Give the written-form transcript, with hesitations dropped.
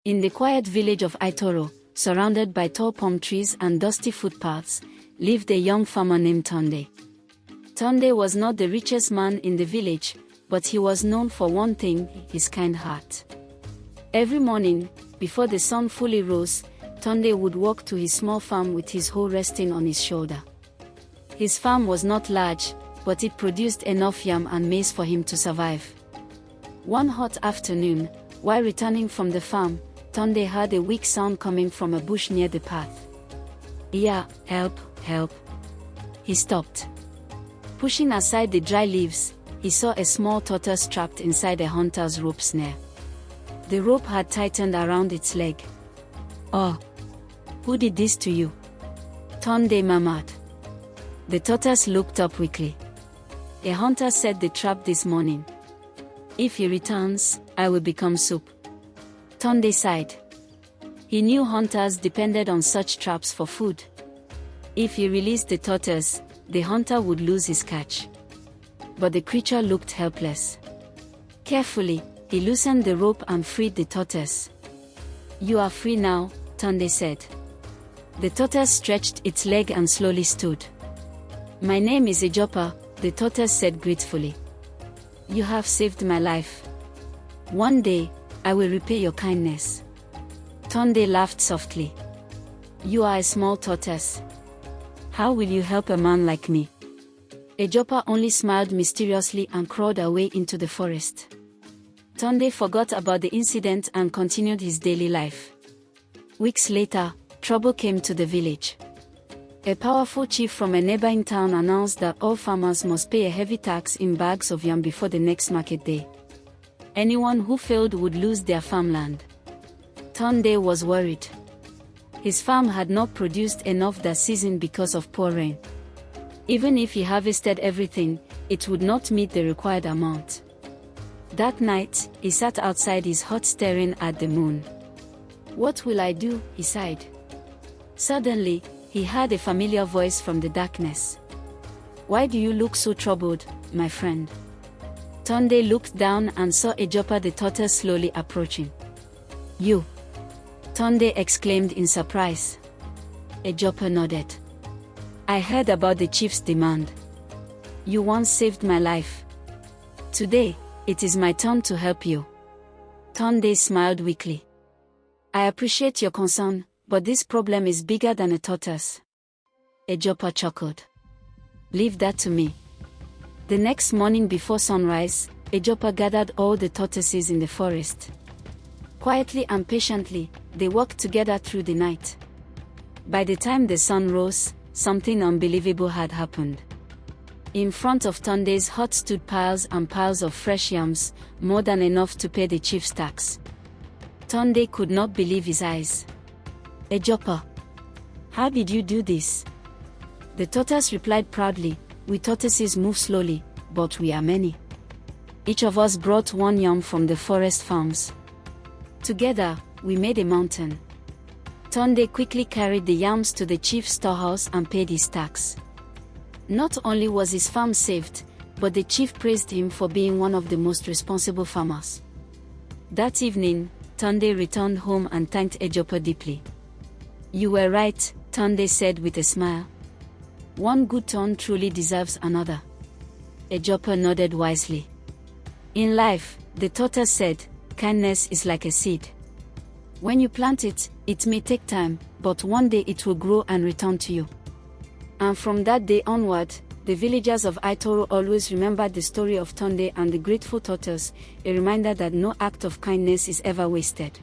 In the quiet village of Itoro, surrounded by tall palm trees and dusty footpaths, lived a young farmer named Tunde. Tunde was not the richest man in the village, but he was known for one thing, his kind heart. Every morning, before the sun fully rose, Tunde would walk to his small farm with his hoe resting on his shoulder. His farm was not large, but it produced enough yam and maize for him to survive. One hot afternoon, while returning from the farm, Tunde heard a weak sound coming from a bush near the path. "Yeah, help, help." He stopped. Pushing aside the dry leaves, he saw a small tortoise trapped inside a hunter's rope snare. The rope had tightened around its leg. "Oh, who did this to you?" Tunde murmured. The tortoise looked up quickly. "A hunter set the trap this morning. If he returns, I will become soup." Tunde sighed. He knew hunters depended on such traps for food. If he released the tortoise, the hunter would lose his catch. But the creature looked helpless. Carefully, he loosened the rope and freed the tortoise. "You are free now," Tunde said. The tortoise stretched its leg and slowly stood. "My name is Ijapa," the tortoise said gratefully. "You have saved my life. One day, I will repay your kindness." Tunde laughed softly. "You are a small tortoise. How will you help a man like me?" Ijapa only smiled mysteriously and crawled away into the forest. Tunde forgot about the incident and continued his daily life. Weeks later, trouble came to the village. A powerful chief from a neighboring town announced that all farmers must pay a heavy tax in bags of yam before the next market day. Anyone who failed would lose their farmland. Tunde was worried. His farm had not produced enough that season because of poor rain. Even if he harvested everything, it would not meet the required amount. That night, he sat outside his hut staring at the moon. "What will I do?" he sighed. Suddenly, he heard a familiar voice from the darkness. "Why do you look so troubled, my friend?" Tunde looked down and saw Ijapa the tortoise slowly approaching. "You!" Tunde exclaimed in surprise. Ijapa nodded. "I heard about the chief's demand. You once saved my life. Today, it is my turn to help you." Tunde smiled weakly. "I appreciate your concern, but this problem is bigger than a tortoise." Ijapa chuckled. "Leave that to me." The next morning before sunrise, Ijapa gathered all the tortoises in the forest. Quietly and patiently, they walked together through the night. By the time the sun rose, something unbelievable had happened. In front of Tunde's hut stood piles and piles of fresh yams, more than enough to pay the chief's tax. Tunde could not believe his eyes. "Ijapa, how did you do this?" The tortoise replied proudly, "We tortoises move slowly, but we are many. Each of us brought one yam from the forest farms. Together, we made a mountain." Tunde quickly carried the yams to the chief's storehouse and paid his tax. Not only was his farm saved, but the chief praised him for being one of the most responsible farmers. That evening, Tunde returned home and thanked Ijapa deeply. "You were right," Tunde said with a smile. "One good turn truly deserves another." Ijapa nodded wisely. "In life," the tortoise said, "kindness is like a seed. When you plant it, it may take time, but one day it will grow and return to you." And from that day onward, the villagers of Itoro always remembered the story of Tunde and the grateful tortoise, a reminder that no act of kindness is ever wasted.